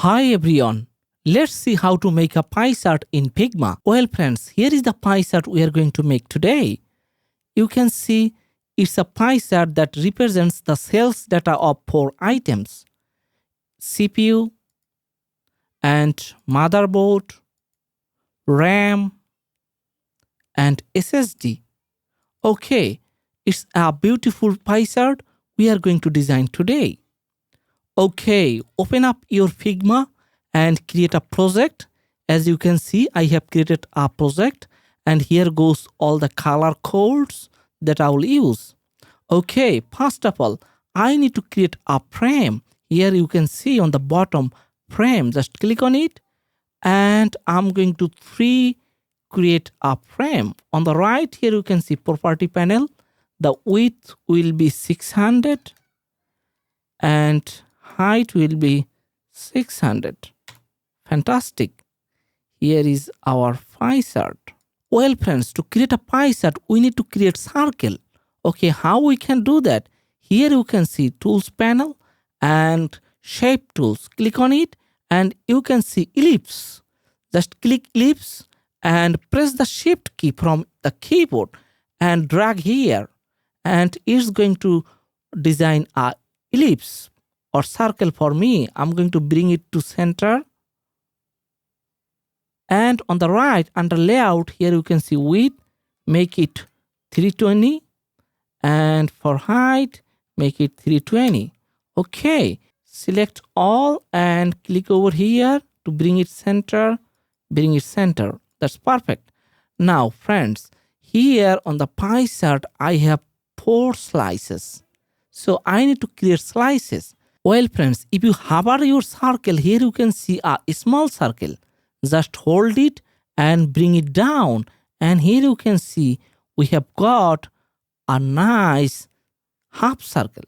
Hi everyone, let's see how to make a pie chart in Figma. Well friends, here is the pie chart we are going to make today. You can see it's a pie chart that represents the sales data of 4 items: CPU and motherboard, RAM and SSD. Okay, it's a beautiful pie chart we are going to design today. Okay, open up your Figma and create a project. As you can see, I have created a project and here goes all the color codes that I will use. Okay, first of all, I need to create a frame. Here you can see on the bottom frame, just click on it and I'm going to create a frame. On the right here you can see property panel. The width will be 600 and height will be 600. Fantastic. Here is our pie chart. Well friends, to create a pie chart, we need to create circle. Okay, how we can do that? Here you can see tools panel and shape tools. Click on it and you can see ellipse. Just click ellipse and press the shift key from the keyboard and drag here. And it's going to design a ellipse or circle for me. I'm going to bring it to center. And on the right under layout here you can see width, make it 320 and for height make it 320. Okay, select all and click over here to bring it center, bring it center. That's perfect. Now friends, here on the pie chart I have 4 slices. So I need to create slices. Well friends, if you hover your circle, here you can see a small circle. Just hold it and bring it down. And here you can see we have got a nice half circle.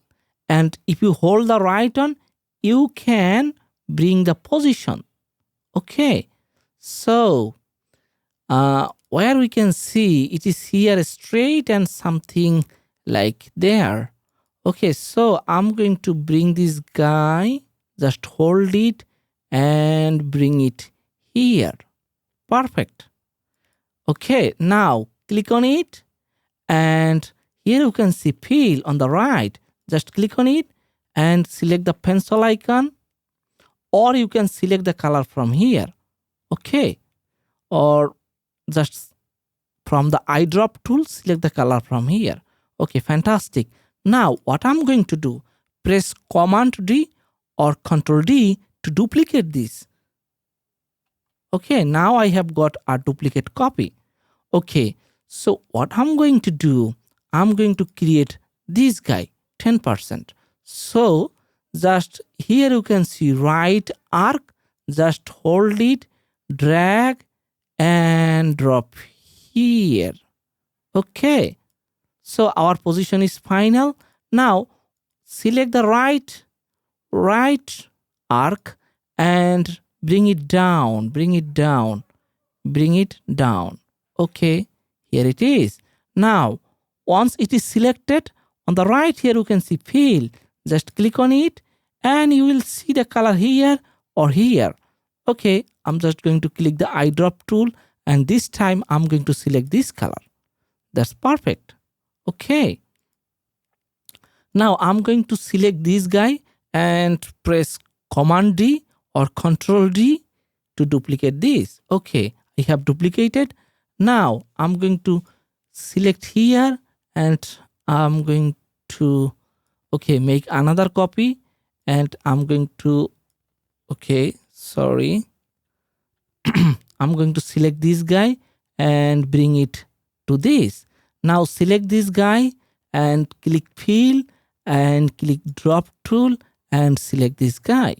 And if you hold the right on, you can bring the position. Okay. So, where we can see it is here straight and something like there. Okay, so I'm going to bring this guy, just hold it and bring it here. Perfect. Okay, now click on it and here you can see fill on the right. Just click on it and select the pencil icon or you can select the color from here. Okay, or just from the eyedrop tool, select the color from here. Okay, fantastic. Now what I'm going to do, press Command D or Control D to duplicate this. Okay, now I have got a duplicate copy. Okay, so what I'm going to do, I'm going to create this guy 10%. So just here you can see right arc, just hold it, drag and drop here. Okay, so our position is final. Now select the right arc and bring it down, bring it down, bring it down. Okay, here it is. Now once it is selected, on the right here you can see fill. Just click on it and you will see the color here or here. Okay, I'm just going to click the eyedrop tool and this time I'm going to select this color. That's perfect. Okay. Now I'm going to select this guy and press Command D or Control D to duplicate this. Okay, I have duplicated. Now I'm going to select here and I'm going to make another copy and I'm going to I'm going to select this guy and bring it to this. Now select this guy and click fill and click drop tool and select this guy.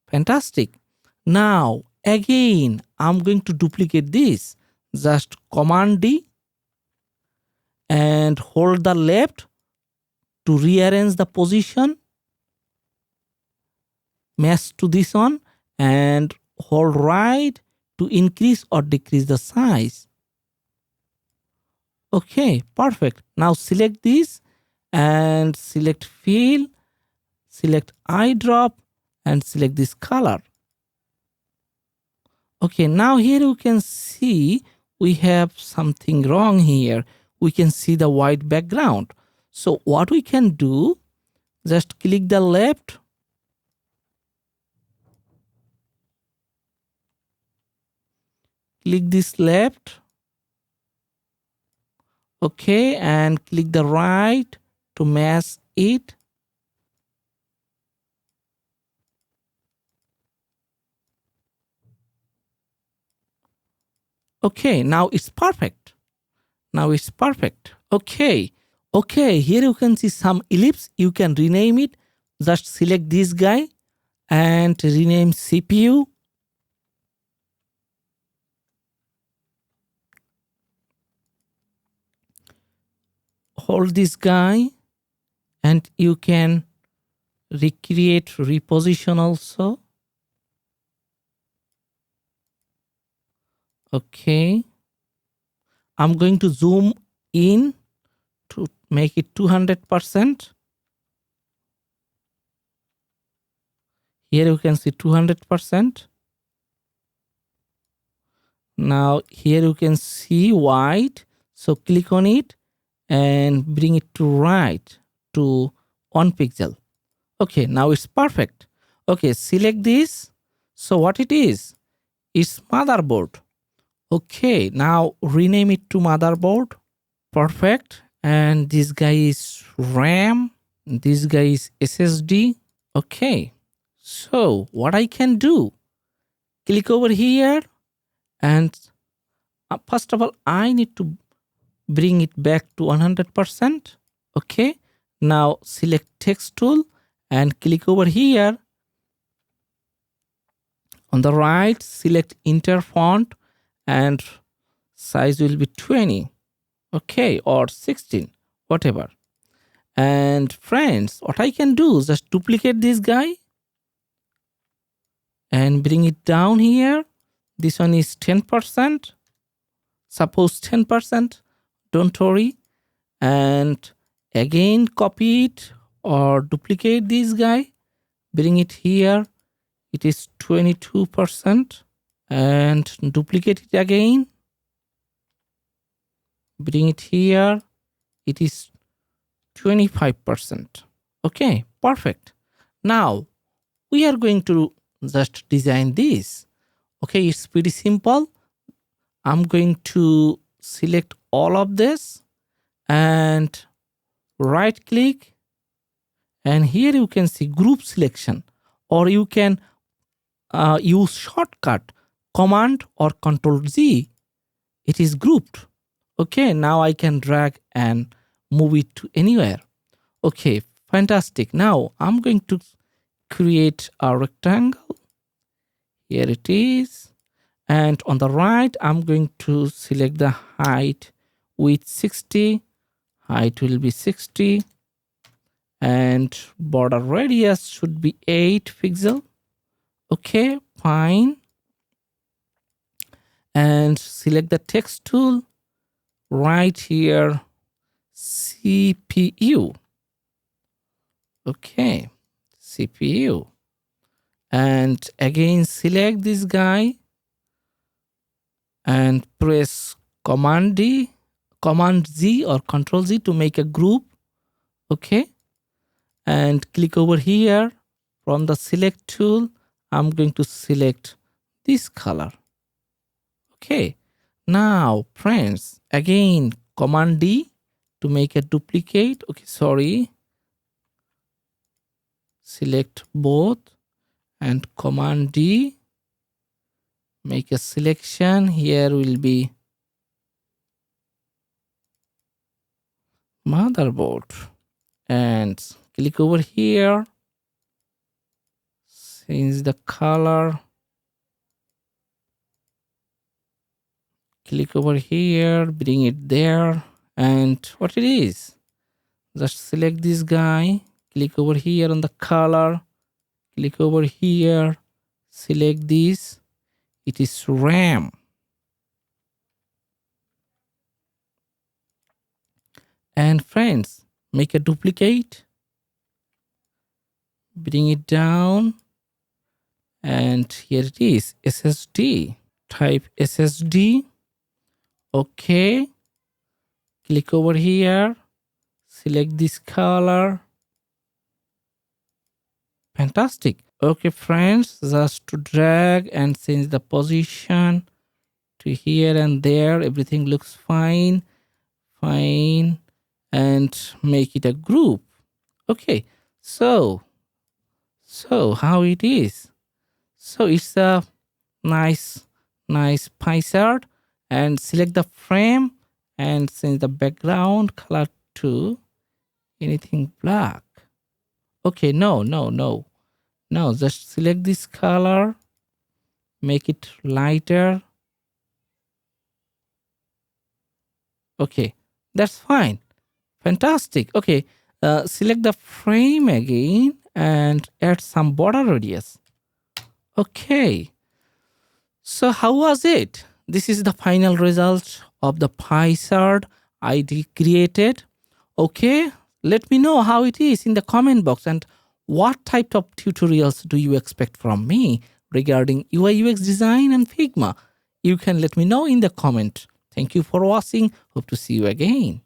Fantastic. Now again I'm going to duplicate this. Just Command D and hold the left to rearrange the position. Match to this one and hold right to increase or decrease the size. Okay, perfect. Now select this and select fill, select eyedrop and select this color. Okay, now here you can see we have something wrong here. We can see the white background. So what we can do, just click the left, click this left, okay, and click the right to match it. Okay, now it's perfect. Now it's perfect. Okay. Okay, here you can see some ellipse. You can rename it. Just select this guy and rename CPU. Hold this guy and you can recreate reposition also. Okay. I'm going to zoom in to make it 200%. Here you can see 200%. Now here you can see white. So click on it and bring it to right to 1 pixel. Okay, now it's perfect. Okay, select this. So what it is? It's motherboard. Okay, now rename it to motherboard. Perfect. And this guy is RAM. This guy is SSD. Okay. So what I can do? Click over here and first of all, I need to bring it back to 100%. Okay. Now select text tool and click over here. On the right, select enter font and size will be 20. Okay, or 16, whatever. And friends, what I can do is just duplicate this guy and bring it down here. This one is 10%. Suppose 10%. Don't worry. And again, copy it or duplicate this guy. Bring it here. It is 22%. And duplicate it again. Bring it here. It is 25%. Okay, perfect. Now we are going to just design this. Okay, it's pretty simple. I'm going to select all of this and right click, and here you can see group selection, or you can use shortcut Command or Control Z. It is grouped. Okay, now I can drag and move it to anywhere. Okay, fantastic. Now I'm going to create a rectangle. Here it is. And on the right, I'm going to select the height with 60. Height will be 60. And border radius should be 8 pixel. Okay, fine. And select the text tool. Right here, CPU. Okay, CPU. And again, select this guy and press Command Z or Control Z to make a group. Okay. And click over here. From the select tool, I'm going to select this color. Okay. Now, friends, again, Command D to make a duplicate. Okay, sorry. Select both and Command D. Make a selection. Here will be motherboard. And click over here. Change the color. Click over here. Bring it there. And what it is? Just select this guy. Click over here on the color. Click over here. Select this. It is RAM. And friends, make a duplicate. Bring it down. and here it is, SSD. Type SSD. Okay, click over here, select this color. Fantastic. Okay friends, just to drag and change the position to here and there, everything looks fine, and make it a group. Okay, so how it is. So it's a nice pie chart, and select the frame and change the background color to anything black. Okay, no, just select this color, make it lighter. Okay, that's fine. Fantastic. Okay, select the frame again and add some border radius. Okay, so how was it? This is the final result of the pie chart I created. Okay, let me know how it is in the comment box, and what type of tutorials do you expect from me regarding UI UX design and Figma. You can let me know in the comment. Thank you for watching. Hope to see you again.